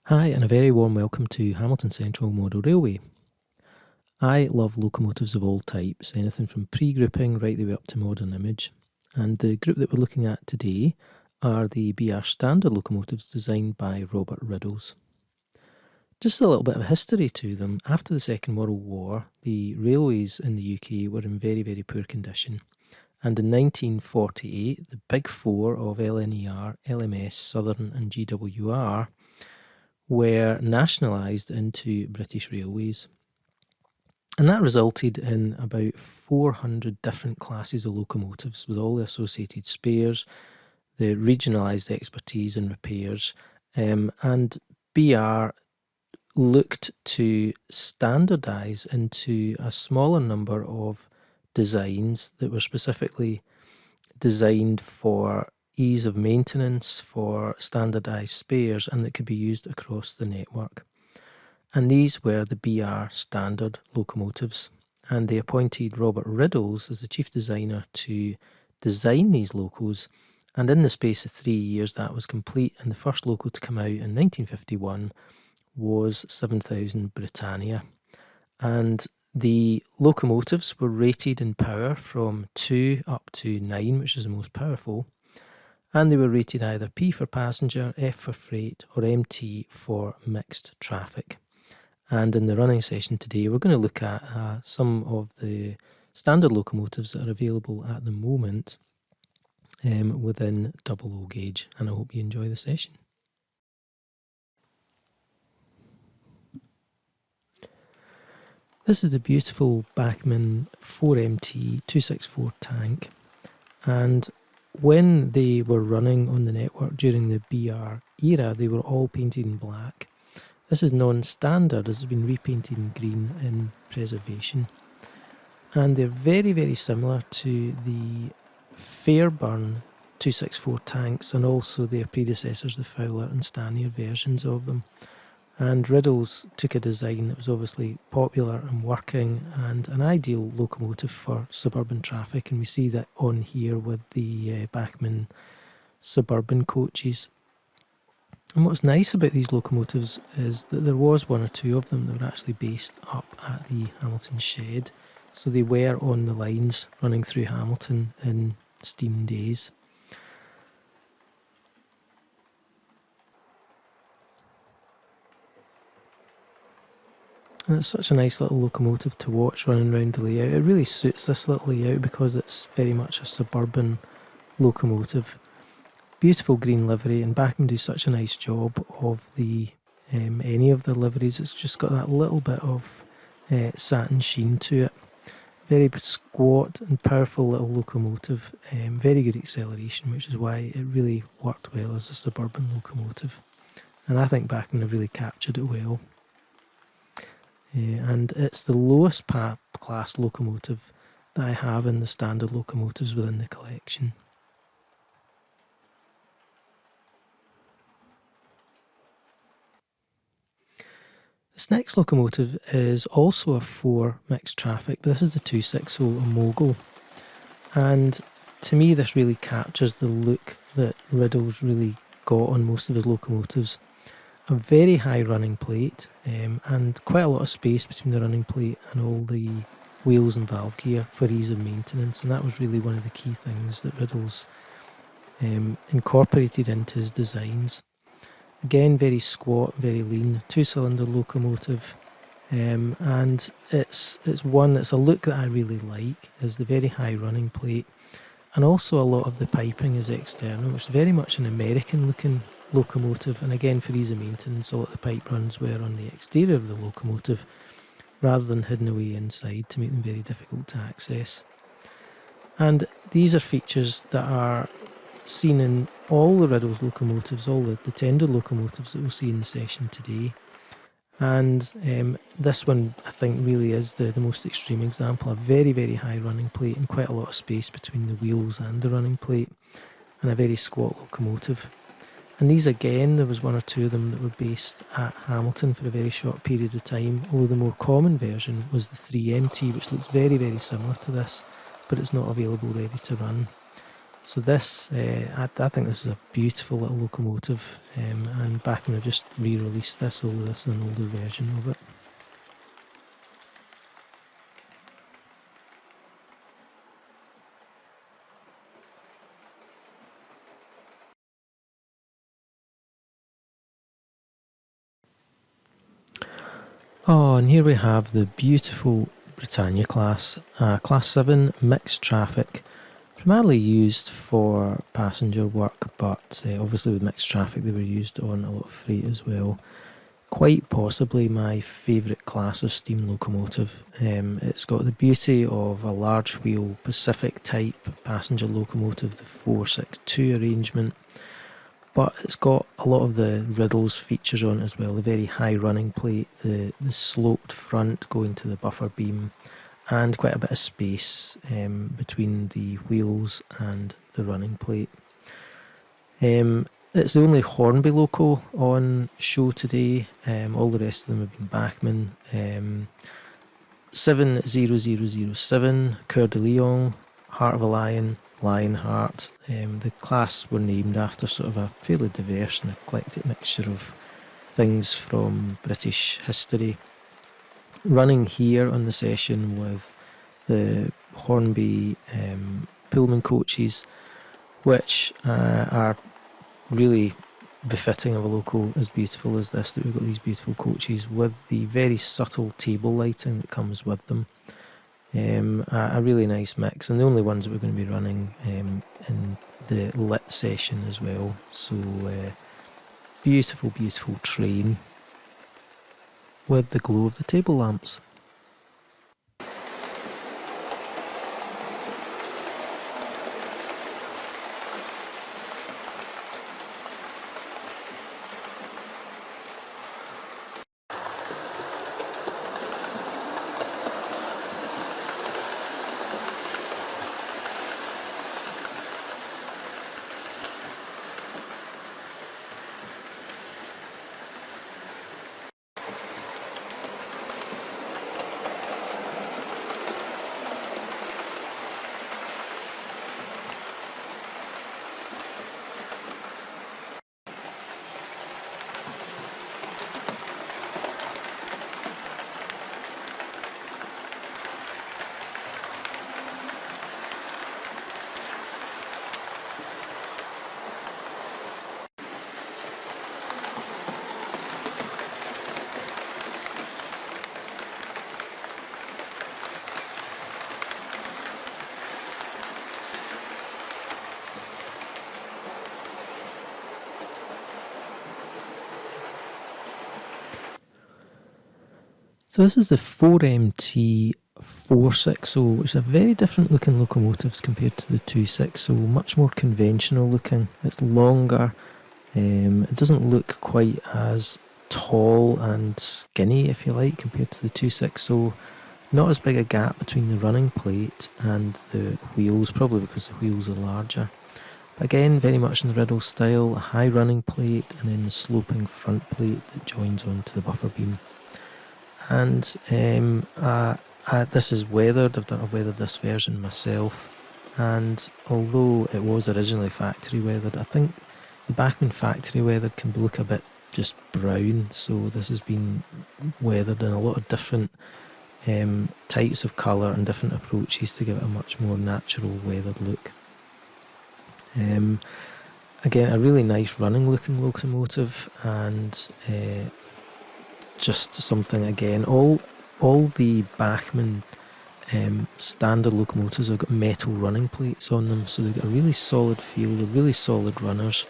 Hi, and a very warm welcome to Hamilton Central Model Railway. I love locomotives of all types, anything from pre-grouping right the way up to modern image. And the group that we're looking at today are the BR standard locomotives designed by Robert Riddles. Just a little bit of history to them. After the Second World War, the railways in the UK were in very, very poor condition. And in 1948, the big four of LNER, LMS, Southern and GWR were nationalised into British Railways. And that resulted in about 400 different classes of locomotives with all the associated spares, the regionalised expertise in repairs, and BR looked to standardise into a smaller number of designs that were specifically designed for ease of maintenance, for standardised spares, and that could be used across the network. And these were the BR standard locomotives, and they appointed Robert Riddles as the chief designer to design these locos, and in the space of 3 years that was complete, and the first loco to come out in 1951 was 7000 Britannia. And the locomotives were rated in power from 2 up to 9, which is the most powerful, and they were rated either P for passenger, F for freight, or MT for mixed traffic. And in the running session today, we're going to look at some of the standard locomotives that are available at the moment within double O gauge, and I hope you enjoy the session. This is the beautiful Bachmann 4MT 264 tank, and when they were running on the network during the BR era, they were all painted in black. This is non-standard, as it's been repainted in green in preservation. And they're very, very similar to the Fairburn 264 tanks and also their predecessors, the Fowler and Stanier versions of them. And Riddles took a design that was obviously popular and working and an ideal locomotive for suburban traffic, and we see that on here with the Bachmann suburban coaches. And what's nice about these locomotives is that there was one or two of them that were actually based up at the Hamilton shed, so they were on the lines running through Hamilton in steam days. And it's such a nice little locomotive to watch running around the layout. It really suits this little layout because it's very much a suburban locomotive. Beautiful green livery, and Bachmann do such a nice job of the any of the liveries. It's just got that little bit of satin sheen to it. Very squat and powerful little locomotive. Very good acceleration, which is why it really worked well as a suburban locomotive. And I think Bachmann have really captured it well. And it's the lowest class locomotive that I have in the standard locomotives within the collection. This next locomotive is also a 4 mixed traffic, but this is the 260 Mogul. And to me this really captures the look that Riddles really got on most of his locomotives. A very high running plate and quite a lot of space between the running plate and all the wheels and valve gear for ease of maintenance, and that was really one of the key things that Riddles incorporated into his designs. Again, very squat, very lean, 2-cylinder locomotive, and it's a look that I really like, is the very high running plate, and also a lot of the piping is external, which is very much an American looking locomotive, and again for ease of maintenance a lot of the pipe runs were on the exterior of the locomotive rather than hidden away inside to make them very difficult to access. And these are features that are seen in all the Riddles locomotives, all the tender locomotives that we'll see in the session today. And this one I think really is the most extreme example. A very, very high running plate and quite a lot of space between the wheels and the running plate, and a very squat locomotive. And these again, there was one or two of them that were based at Hamilton for a very short period of time, although the more common version was the 3MT, which looks very, very similar to this, but it's not available ready to run. So this, I think this is a beautiful little locomotive, and Bachmann have just re-released this, although this is an older version of it. Oh, and here we have the beautiful Britannia class, Class 7 mixed traffic, primarily used for passenger work, but obviously with mixed traffic they were used on a lot of freight as well. Quite possibly my favourite class of steam locomotive. It's got the beauty of a large wheel Pacific type passenger locomotive, the 462 arrangement, but it's got a lot of the Riddles features on it as well, the very high running plate, the sloped front going to the buffer beam, and quite a bit of space between the wheels and the running plate. It's the only Hornby loco on show today. All the rest of them have been Bachmann. 70007, Couer-de-Lion, Heart of a Lion, Lionheart. The class were named after sort of a fairly diverse and eclectic mixture of things from British history. Running here on the session with the Hornby Pullman coaches, which are really befitting of a loco as beautiful as this, that we've got these beautiful coaches with the very subtle table lighting that comes with them. A really nice mix, and the only ones that we're going to be running in the lit session as well. So beautiful, beautiful train with the glow of the table lamps. So this is the 4MT 460, which is a very different looking locomotive compared to the 260, much more conventional looking. It's longer, it doesn't look quite as tall and skinny, if you like, compared to the 260. Not as big a gap between the running plate and the wheels, probably because the wheels are larger. But again, very much in the Riddle style, a high running plate and then the sloping front plate that joins onto the buffer beam. And this is weathered. I've weathered this version myself, and although it was originally factory weathered, I think the Bachmann factory weathered can look a bit just brown, so this has been weathered in a lot of different types of colour and different approaches to give it a much more natural weathered look. Again, a really nice running looking locomotive, and just something, again, all the Bachmann standard locomotives have got metal running plates on them, so they've got a really solid feel, they're really solid runners,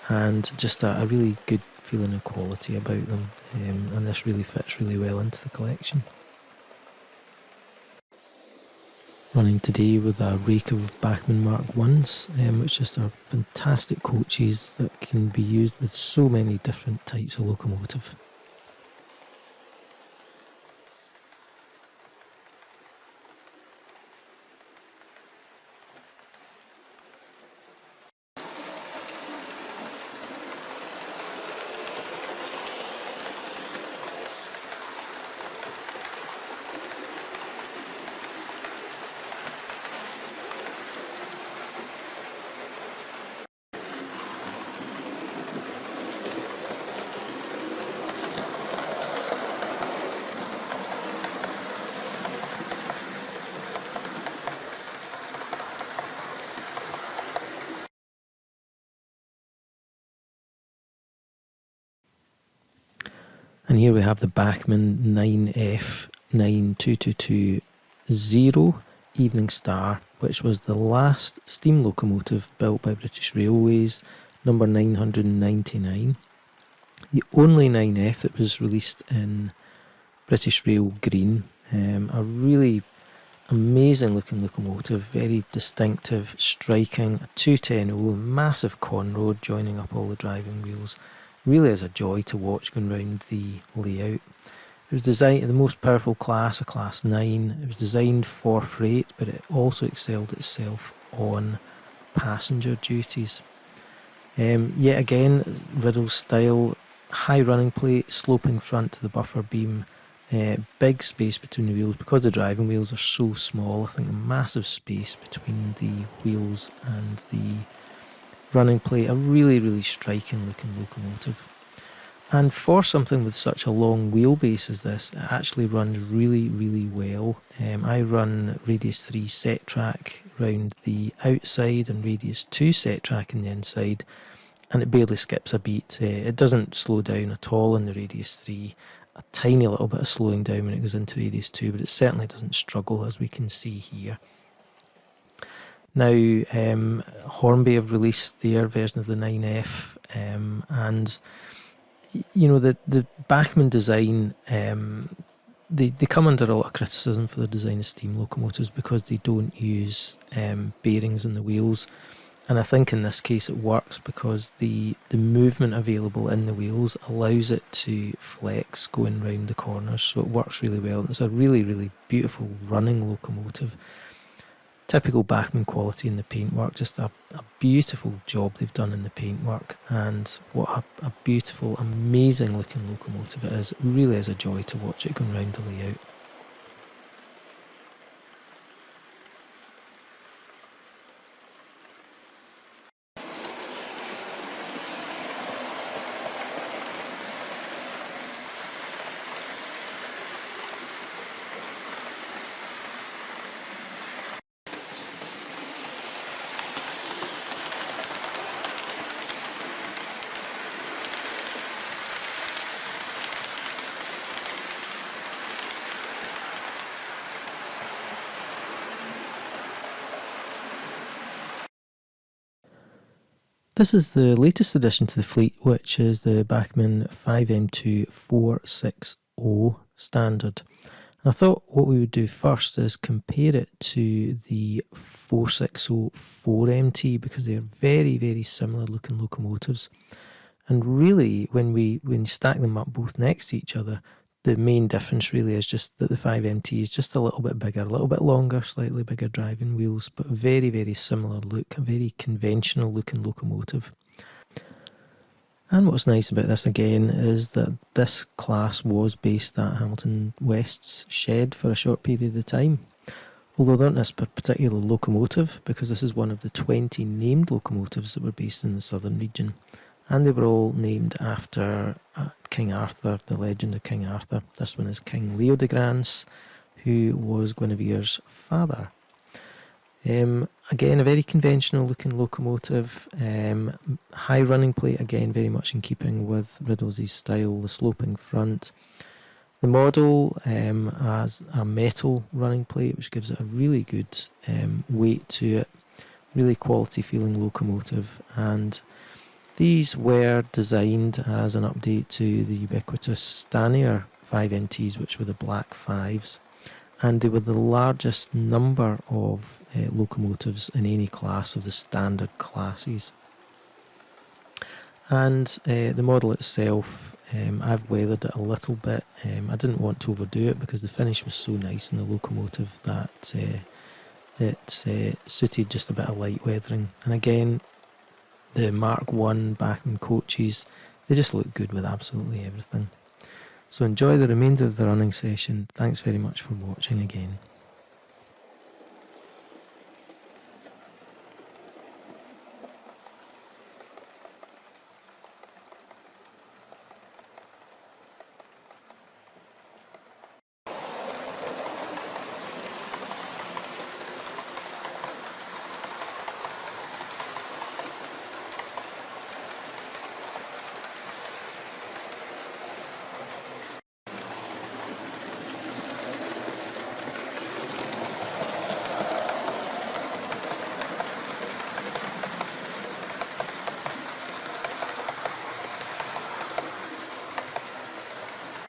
and just a really good feeling of quality about them, and this really fits really well into the collection. Running today with a rake of Bachmann Mark 1s, which just are fantastic coaches that can be used with so many different types of locomotive. And here we have the Bachmann 9F92220 Evening Star, which was the last steam locomotive built by British Railways, number 999. The only 9F that was released in British Rail Green. A really amazing looking locomotive, very distinctive, striking, a 210 massive conroad joining up all the driving wheels. Really is a joy to watch going round the layout. It was designed in the most powerful class, a class 9. It was designed for freight, but it also excelled itself on passenger duties. Yet again, Riddles style, high running plate, sloping front to the buffer beam, big space between the wheels. Because the driving wheels are so small, I think a massive space between the wheels and the running plate. A really, really striking looking locomotive. And for something with such a long wheelbase as this, it actually runs really, really well. I run radius 3 set track round the outside and radius 2 set track in the inside, and it barely skips a beat. It doesn't slow down at all in the radius 3. A tiny little bit of slowing down when it goes into radius 2, but it certainly doesn't struggle, as we can see here. Now, Hornby have released their version of the 9F, and you know, the Bachmann design, they come under a lot of criticism for the design of steam locomotives because they don't use bearings in the wheels. And I think in this case it works because the movement available in the wheels allows it to flex going round the corners, so it works really well. It's a really, really beautiful running locomotive. Typical Bachmann quality in the paintwork, just a beautiful job they've done in the paintwork, and what a beautiful, amazing looking locomotive it is. It really is a joy to watch it going round the layout. This is the latest addition to the fleet, which is the Bachmann 5M2460 standard. And I thought what we would do first is compare it to the 460 4MT because they are very, very similar looking locomotives. And really, when you stack them up both next to each other, the main difference really is just that the 5MT is just a little bit bigger, a little bit longer, slightly bigger driving wheels, but very, very similar look, a very conventional looking locomotive. And what's nice about this again is that this class was based at Hamilton West's shed for a short period of time. Although not this particular locomotive, because this is one of the 20 named locomotives that were based in the southern region. And they were all named after King Arthur, the legend of King Arthur. This one is King Leodegrance, who was Guinevere's father. Again, a very conventional looking locomotive. High running plate, again, very much in keeping with Riddles' style, the sloping front. The model has a metal running plate, which gives it a really good weight to it. Really quality feeling locomotive, and these were designed as an update to the ubiquitous Stanier 5MTs, which were the black 5s, and they were the largest number of locomotives in any class of the standard classes. And the model itself, I've weathered it a little bit. I didn't want to overdo it because the finish was so nice in the locomotive that it suited just a bit of light weathering. And again, the Mark I Bachmann coaches, they just look good with absolutely everything. So enjoy the remainder of the running session. Thanks very much for watching again.